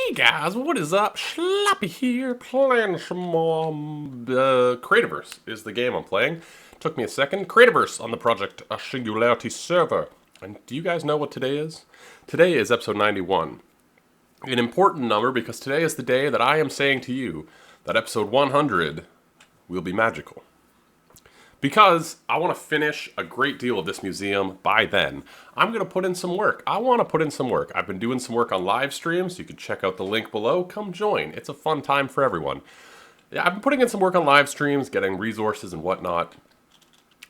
Hey guys, what is up? Slappy here, playing some more. Creativerse is the game I'm playing. Took me a second. Creativerse on the project a Singularity server. And do you guys know what today is? Today is episode 91. An important number because today is the day that I am saying to you that episode 100 will be magical. Because I want to finish a great deal of this museum by then. I'm going to put in some work. I want to put in some work. I've been doing some work on live streams. You can check out the link below. Come join. It's a fun time for everyone. Yeah, I've been putting in some work on live streams, getting resources and whatnot.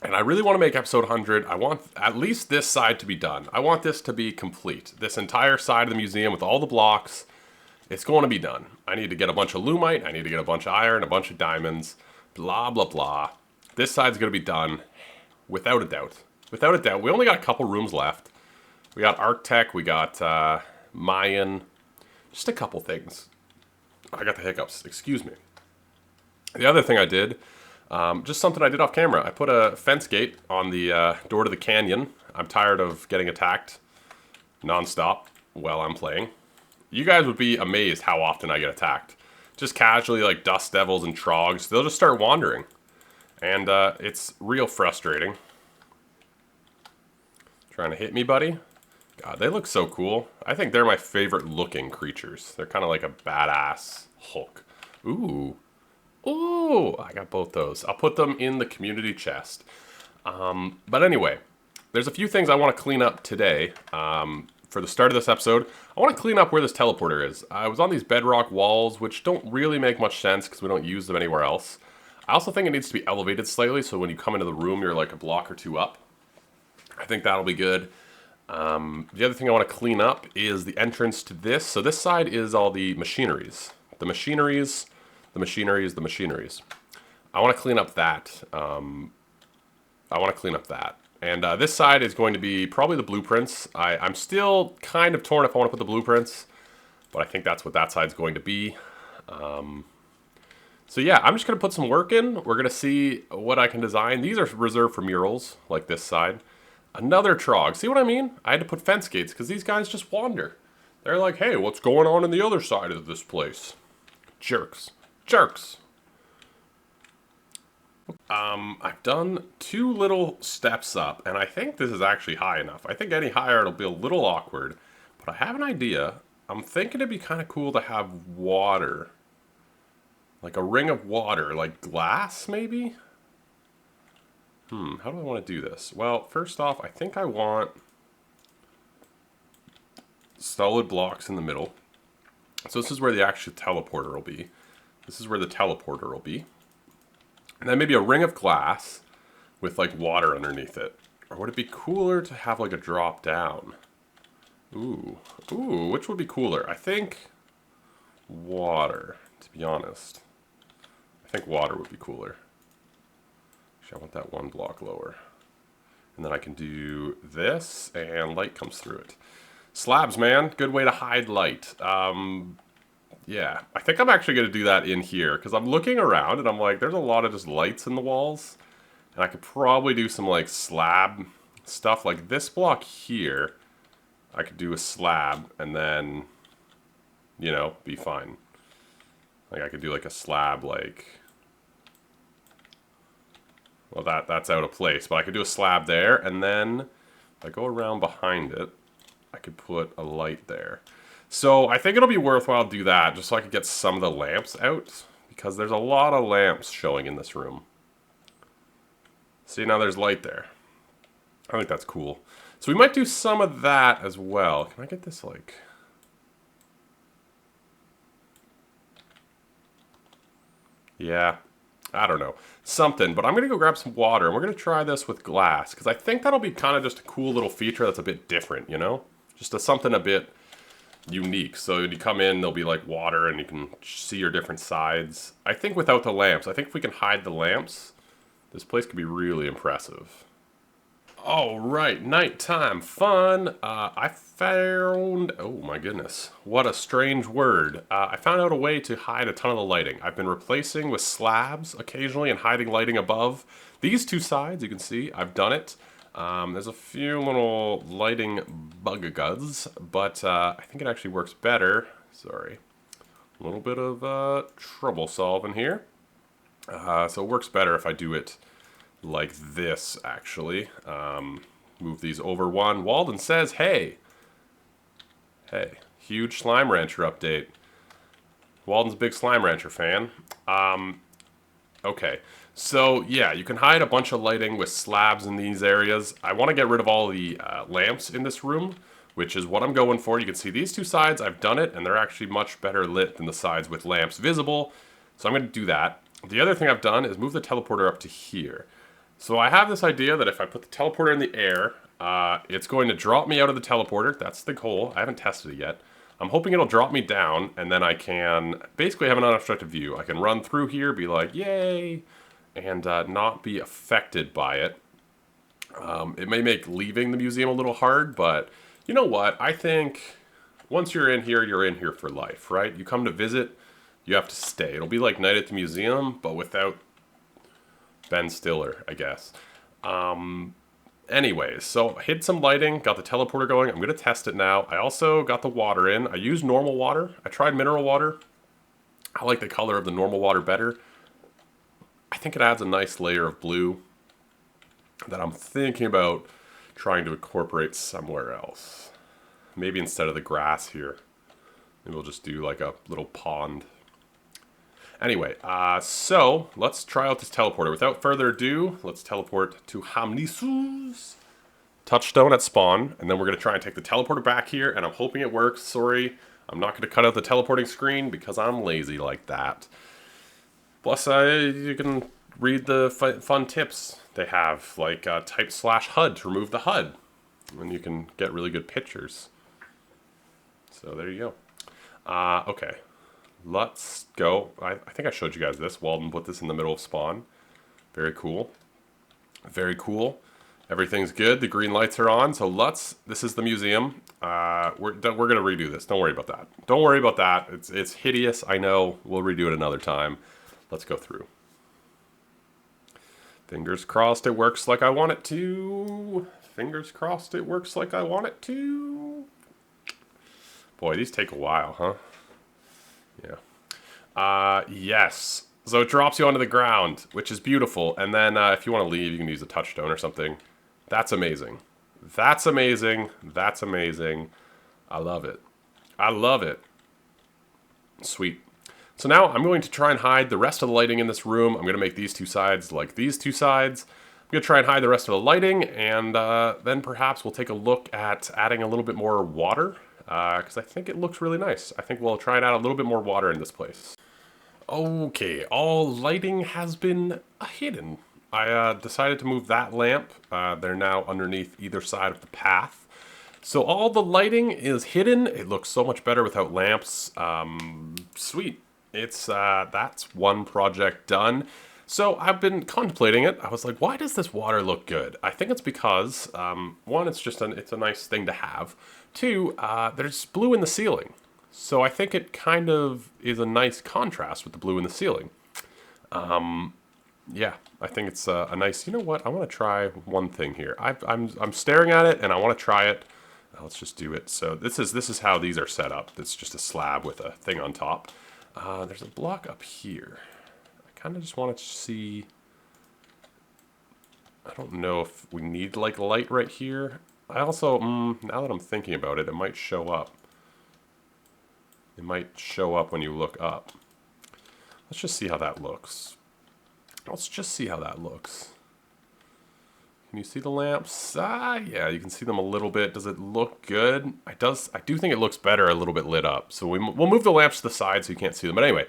And I really want to make episode 100. I want at least this side to be done. I want this to be complete. This entire side of the museum with all the blocks, it's going to be done. I need to get a bunch of lumite. I need to get a bunch of iron, a bunch of diamonds, blah, blah, blah. This side's going to be done, without a doubt. Without a doubt. We only got a couple rooms left. We got Arctech, we got Mayan, just a couple things. I got the hiccups, excuse me. The other thing I did, just something I did off camera. I put a fence gate on the door to the canyon. I'm tired of getting attacked non-stop while I'm playing. You guys would be amazed how often I get attacked. Just casually, like dust devils and trogs, they'll just start wandering. And it's real frustrating. Trying to hit me, buddy? God, they look so cool. I think they're my favorite looking creatures. They're kind of like a badass Hulk. Ooh. Ooh, I got both those. I'll put them in the community chest. But anyway, there's a few things I want to clean up today. For the start of this episode, I want to clean up where this teleporter is. I was on these bedrock walls, which don't really make much sense because we don't use them anywhere else. I also think it needs to be elevated slightly, so when you come into the room, you're like a block or two up. I think that'll be good. The other thing I want to clean up is the entrance to this. So this side is all the machineries. The machineries, the machineries, the machineries. I want to clean up that. And this side is going to be probably the blueprints. I'm still kind of torn if I want to put the blueprints, but I think that's what that side's going to be. So yeah, I'm just going to put some work in. We're going to see what I can design. These are reserved for murals, like this side. Another trog. See what I mean? I had to put fence gates because these guys just wander. They're like, hey, what's going on the other side of this place? Jerks. Jerks. I've done 2 little steps up, and I think this is actually high enough. I think any higher it'll be a little awkward, but I have an idea. I'm thinking it'd be kind of cool to have water. Like a ring of water, like glass, maybe? How do I want to do this? Well, first off, I think I want solid blocks in the middle. So this is where the actual teleporter will be. This is where the teleporter will be. And then maybe a ring of glass with like water underneath it. Or would it be cooler to have like a drop down? Ooh, which would be cooler? I think water, to be honest. I think water would be cooler. Actually, I want that 1 block lower. And then I can do this, and light comes through it. Slabs, man. Good way to hide light. Yeah, I think I'm actually going to do that in here, because I'm looking around, and I'm like, there's a lot of just lights in the walls. And I could probably do some, like, slab stuff. Like this block here, I could do a slab, and then, you know, be fine. Like, I could do, like, a slab, like... Well, that's out of place, but I could do a slab there, and then if I go around behind it, I could put a light there. So I think it'll be worthwhile to do that, just so I could get some of the lamps out, because there's a lot of lamps showing in this room. See, now there's light there. I think that's cool. So we might do some of that as well. Can I get this, like... Yeah, I don't know. Something, but I'm going to go grab some water, and we're going to try this with glass, because I think that'll be kind of just a cool little feature that's a bit different, you know? Just something a bit unique. So when you come in, there'll be like water, and you can see your different sides. I think without the lamps, I think if we can hide the lamps, this place could be really impressive. All right, nighttime fun. I found, oh my goodness, what a strange word. I found out a way to hide a ton of the lighting. I've been replacing with slabs occasionally and hiding lighting above. These 2 sides, you can see, I've done it. There's a few little lighting bugaguds, but I think it actually works better. Sorry. A little bit of trouble solving here. So it works better if I do it like this, actually. Move these over one. Walden says, hey, huge Slime Rancher update. Walden's a big Slime Rancher fan. Okay, so yeah, you can hide a bunch of lighting with slabs in these areas. I want to get rid of all the lamps in this room, which is what I'm going for. You can see these two sides, I've done it, and they're actually much better lit than the sides with lamps visible. So I'm going to do that. The other thing I've done is move the teleporter up to here. So I have this idea that if I put the teleporter in the air, it's going to drop me out of the teleporter. That's the goal. I haven't tested it yet. I'm hoping it'll drop me down, and then I can basically have an unobstructed view. I can run through here, be like, yay, and not be affected by it. It may make leaving the museum a little hard, but you know what? I think once you're in here for life, right? You come to visit, you have to stay. It'll be like Night at the Museum, but without Ben Stiller, I guess. Anyways, so hid some lighting, got the teleporter going. I'm going to test it now. I also got the water in. I used normal water. I tried mineral water. I like the color of the normal water better. I think it adds a nice layer of blue that I'm thinking about trying to incorporate somewhere else. Maybe instead of the grass here. Maybe we'll just do like a little pond. Anyway, so let's try out this teleporter. Without further ado, let's teleport to Hamnisu's touchstone at spawn, and then we're going to try and take the teleporter back here, and I'm hoping it works. Sorry, I'm not going to cut out the teleporting screen because I'm lazy like that. Plus, you can read the fun tips they have, like type /HUD to remove the HUD, and you can get really good pictures. So there you go. Okay. Let's go. I think I showed you guys this. Walden put this in the middle of spawn. Very cool. Very cool. Everything's good. The green lights are on. So this is the museum. We're going to redo this. Don't worry about that. Don't worry about that. It's hideous. I know. We'll redo it another time. Let's go through. Fingers crossed it works like I want it to. Fingers crossed it works like I want it to. Boy, these take a while, huh? Yeah. Yes. So it drops you onto the ground, which is beautiful. And then if you want to leave, you can use a touchstone or something. That's amazing. That's amazing. That's amazing. I love it. I love it. Sweet. So now I'm going to try and hide the rest of the lighting in this room. I'm going to make these two sides like these two sides. I'm going to try and hide the rest of the lighting, and then perhaps we'll take a look at adding a little bit more water. Because I think it looks really nice. I think we'll try and add a little bit more water in this place. Okay, all lighting has been hidden. I decided to move that lamp. They're now underneath either side of the path. So all the lighting is hidden. It looks so much better without lamps. Sweet. That's one project done. So I've been contemplating it. I was like, why does this water look good? I think it's because, one, it's a nice thing to have. Two, there's blue in the ceiling. So I think it kind of is a nice contrast with the blue in the ceiling. Yeah, I think it's a nice, you know what, I want to try one thing here. I'm staring at it and I want to try it. Let's just do it. So this is how these are set up. It's just a slab with a thing on top. There's a block up here. I kind of just want to see, I don't know if we need like light right here. I also, now that I'm thinking about it, it might show up. It might show up when you look up. Let's just see how that looks. Let's just see how that looks. Can you see the lamps? Yeah, you can see them a little bit. Does it look good? I do think it looks better a little bit lit up. So we'll move the lamps to the side so you can't see them. But anyway,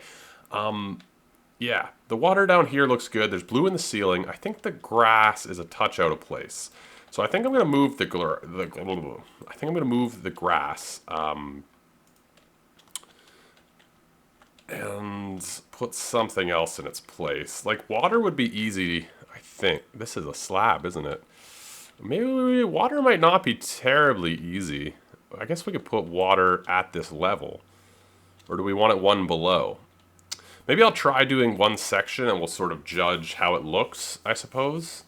yeah, the water down here looks good. There's blue in the ceiling. I think the grass is a touch out of place. So I think I'm going to move the grass and put something else in its place. Like water would be easy, I think. This is a slab, isn't it? Maybe water might not be terribly easy. I guess we could put water at this level. Or do we want it one below? Maybe I'll try doing one section and we'll sort of judge how it looks, I suppose.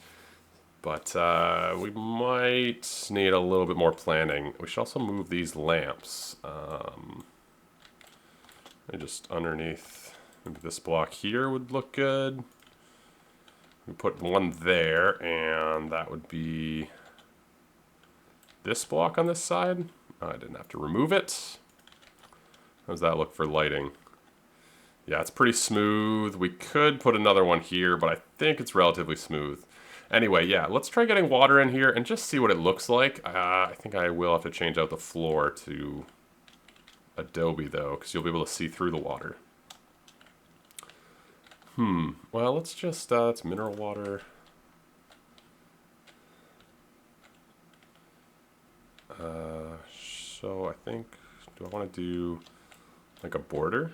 But we might need a little bit more planning. We should also move these lamps. And just underneath, maybe this block here would look good. We put one there, and that would be this block on this side. I didn't have to remove it. How does that look for lighting? Yeah, it's pretty smooth. We could put another one here, but I think it's relatively smooth. Anyway, yeah, let's try getting water in here and just see what it looks like. I think I will have to change out the floor to Adobe, though, because you'll be able to see through the water. Well, let's just, it's mineral water. So I think, do I want to do like a border?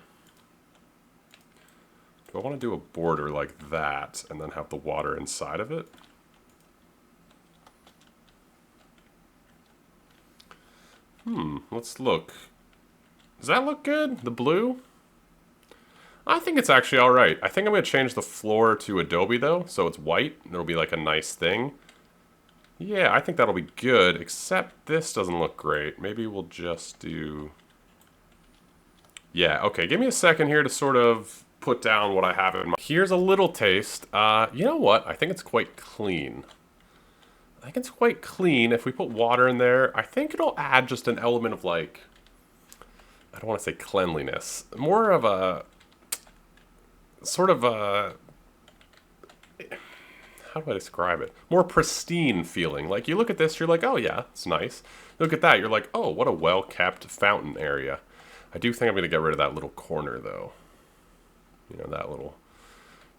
Do I want to do a border like that and then have the water inside of it? Let's look. Does that look good? The blue? I think it's actually alright. I think I'm going to change the floor to Adobe though, so it's white. It'll be like a nice thing. Yeah, I think that'll be good, except this doesn't look great. Maybe we'll just do... Yeah, okay, give me a second here to sort of put down what I have in mind. Here's a little taste. You know what? I think it's quite clean. I think it's quite clean. If we put water in there, I think it'll add just an element of like... I don't want to say cleanliness. More of a... Sort of a... How do I describe it? More pristine feeling. Like, you look at this, you're like, oh yeah, it's nice. Look at that, you're like, oh, what a well-kept fountain area. I do think I'm going to get rid of that little corner, though. You know, that little...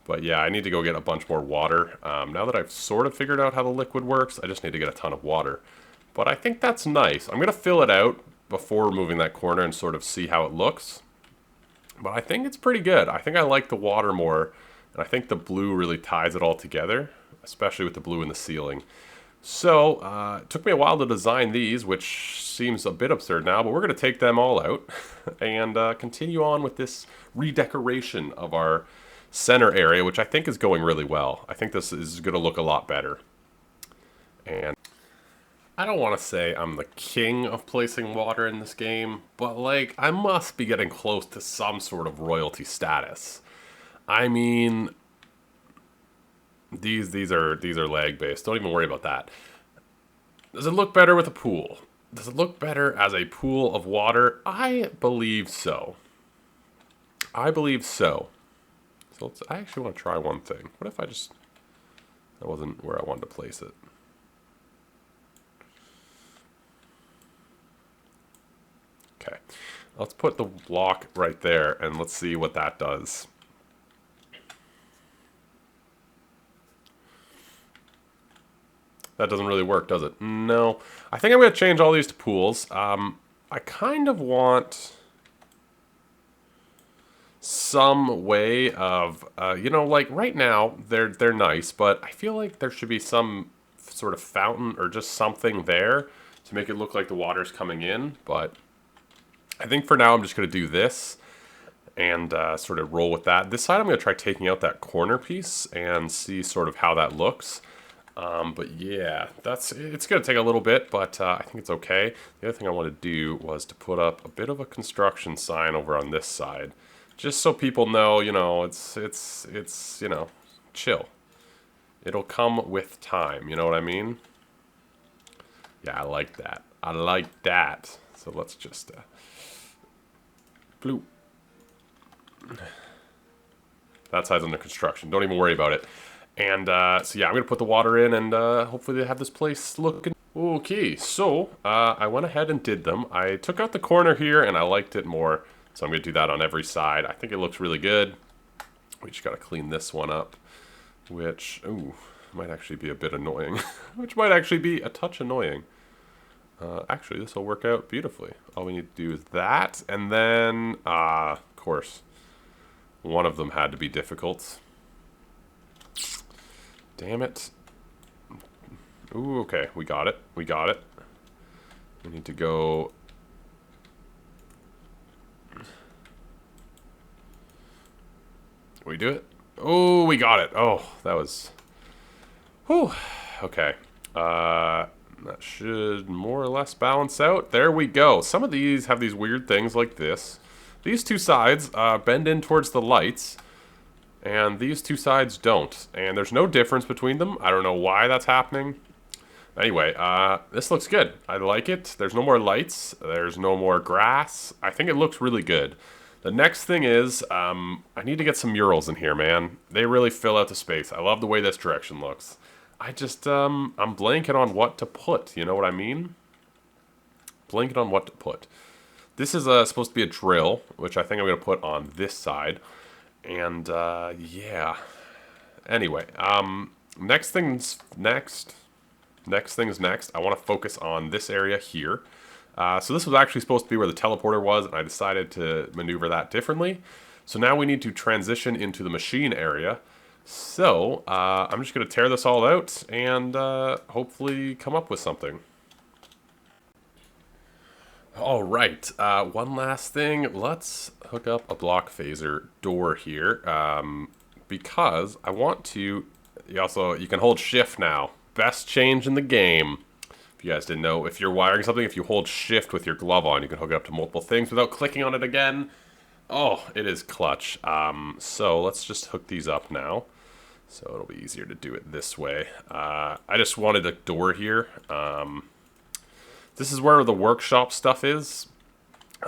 But yeah, I need to go get a bunch more water. Now that I've sort of figured out how the liquid works, I just need to get a ton of water. But I think that's nice. I'm going to fill it out before removing that corner and sort of see how it looks. But I think it's pretty good. I think I like the water more. And I think the blue really ties it all together, especially with the blue in the ceiling. So, it took me a while to design these, which seems a bit absurd now, but we're going to take them all out and continue on with this redecoration of our center area, which I think is going really well. I think this is going to look a lot better. And I don't want to say I'm the king of placing water in this game, but like, I must be getting close to some sort of royalty status. I mean, these are lag based. Don't even worry about that. Does it look better with a pool? Does it look better as a pool of water? I believe so. I believe so. So I actually want to try one thing. What if I just... That wasn't where I wanted to place it. Okay. Let's put the block right there and let's see what that does. That doesn't really work, does it? No. I think I'm going to change all these to pools. I kind of want some way of, you know, like right now they're nice, but I feel like there should be some sort of fountain or just something there to make it look like the water's coming in. But I think for now I'm just going to do this and sort of roll with that. This side I'm going to try taking out that corner piece and see sort of how that looks. But yeah, it's going to take a little bit, but I think it's okay. The other thing I want to do was to put up a bit of a construction sign over on this side, just so people know, you know, it's you know, chill. It'll come with time, you know what I mean? Yeah, I like that. I like that. So let's just bloop. That side's under construction. Don't even worry about it. And so yeah, I'm going to put the water in and hopefully they have this place looking... Okay, so I went ahead and did them. I took out the corner here and I liked it more. So I'm going to do that on every side. I think it looks really good. We just got to clean this one up, which, ooh, might actually be a bit annoying. Which might actually be a touch annoying. Actually, this will work out beautifully. All we need to do is that, and then, of course, one of them had to be difficult. Damn it. Ooh, okay, we got it. We got it. We need to go... We do it? Oh, we got it. Oh, that was... Whew. Okay. That should more or less balance out. There we go. Some of these have these weird things like this. These two sides bend in towards the lights, and these two sides don't. And there's no difference between them. I don't know why that's happening. Anyway, this looks good. I like it. There's no more lights. There's no more grass. I think it looks really good. The next thing is, I need to get some murals in here, man. They really fill out the space. I love the way this direction looks. I just, I'm blanking on what to put. You know what I mean? Blanking on what to put. This is supposed to be a drill, which I think I'm going to put on this side. And, yeah. Anyway, next thing's next. Next thing's next. I want to focus on this area here. So this was actually supposed to be where the teleporter was, and I decided to maneuver that differently. So now we need to transition into the machine area. So I'm just going to tear this all out and hopefully come up with something. All right, one last thing. Let's hook up a block phaser door here because I want to. You can hold shift now. Best change in the game. If you guys didn't know, if you're wiring something, if you hold shift with your glove on, you can hook it up to multiple things without clicking on it again. Oh, it is clutch. So let's just hook these up now. So it'll be easier to do it this way. I just wanted a door here. This is where the workshop stuff is.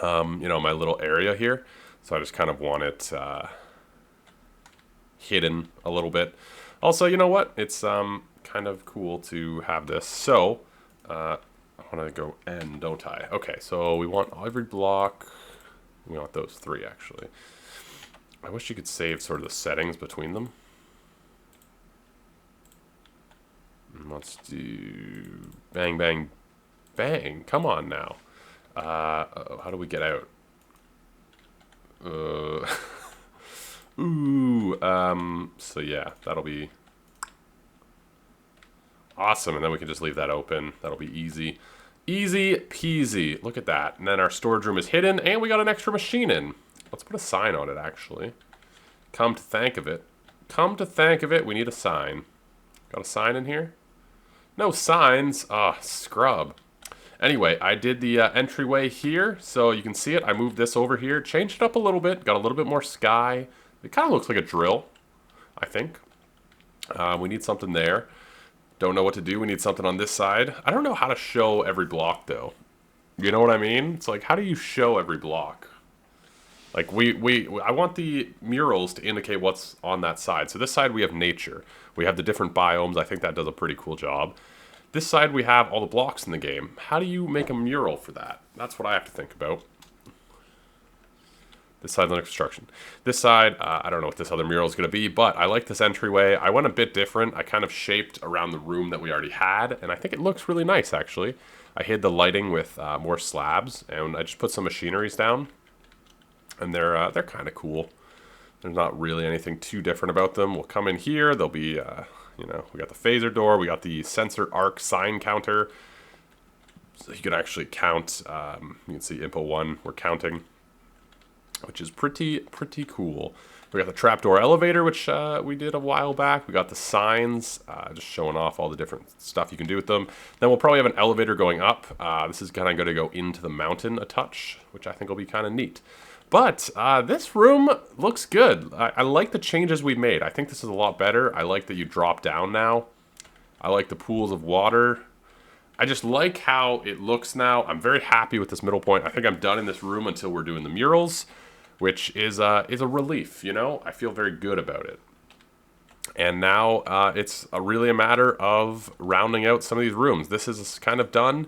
You know, my little area here. So I just kind of want it hidden a little bit. Also, you know what? It's kind of cool to have this. So I want to go N, don't I? Okay, so we want every block. We want those three, actually. I wish you could save sort of the settings between them. Let's do bang, bang, bang. Come on now. How do we get out? Ooh. So yeah, that'll be awesome. And then we can just leave that open. That'll be easy. Easy peasy. Look at that. And then our storage room is hidden, and we got an extra machine in. Let's put a sign on it, actually. Come to think of it. Come to think of it, we need a sign. Got a sign in here? No signs. Ah, scrub. Anyway, I did the entryway here, so you can see it. I moved this over here, changed it up a little bit, got a little bit more sky. It kind of looks like a drill, I think. We need something there. Don't know what to do. We need something on this side. I don't know how to show every block, though. You know what I mean? It's like, how do you show every block? Like, I want the murals to indicate what's on that side. So this side we have nature. We have the different biomes. I think that does a pretty cool job. This side we have all the blocks in the game. How do you make a mural for that? That's what I have to think about. This side's under construction. This side, I don't know what this other mural is going to be, but I like this entryway. I went a bit different. I kind of shaped around the room that we already had, and I think it looks really nice, actually. I hid the lighting with more slabs, and I just put some machineries down. And they're kind of cool. There's not really anything too different about them. We'll come in here. There'll be, you know, we got the phaser door. We got the sensor arc sign counter. So you can actually count. You can see input 1. We're counting, which is pretty cool. We got the trapdoor elevator, which we did a while back. We got the signs, just showing off all the different stuff you can do with them. Then we'll probably have an elevator going up. This is kind of going to go into the mountain a touch, which I think will be kind of neat. But this room looks good. I like the changes we made. I think this is a lot better. I like that you drop down now. I like the pools of water. I just like how it looks now. I'm very happy with this middle point. I think I'm done in this room until we're doing the murals, which is a relief, you know? I feel very good about it. And now it's really a matter of rounding out some of these rooms. This is kind of done.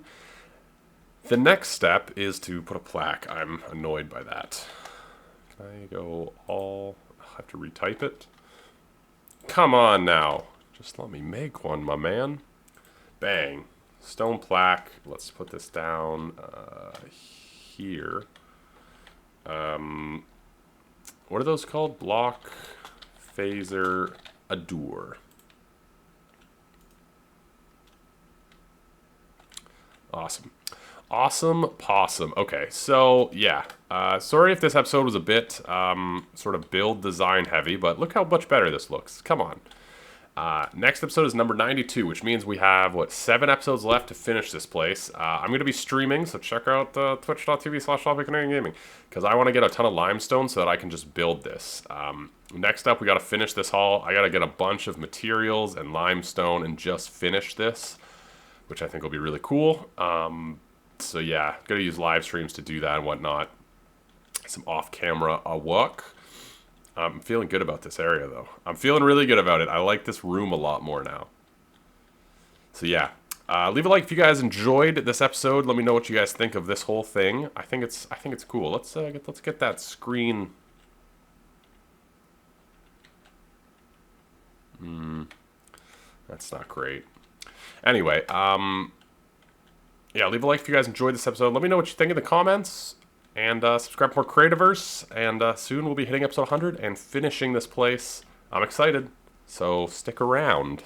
The next step is to put a plaque. I'm annoyed by that. Can I go all... I have to retype it? Come on now. Just let me make one, my man. Bang. Stone plaque. Let's put this down here. What are those called? Block, phaser, adore. Awesome. Awesome possum. Okay, so yeah. Sorry if this episode was a bit sort of build design heavy, but look how much better this looks. Come on. Next episode is number 92, which means we have, what, 7 episodes left to finish this place. I'm going to be streaming, so check out twitch.tv/LoveIgniteGaming, because I want to get a ton of limestone so that I can just build this. Next up, we got to finish this haul. I got to get a bunch of materials and limestone and just finish this, which I think will be really cool. So yeah, got to use live streams to do that and whatnot. Some off-camera work. I'm feeling good about this area, though. I'm feeling really good about it. I like this room a lot more now. So yeah, leave a like if you guys enjoyed this episode. Let me know what you guys think of this whole thing. I think it's cool. Let's get that screen. That's not great. Anyway, yeah, leave a like if you guys enjoyed this episode. Let me know what you think in the comments. And subscribe for more Creativerse. And soon we'll be hitting episode 100 and finishing this place. I'm excited. So stick around.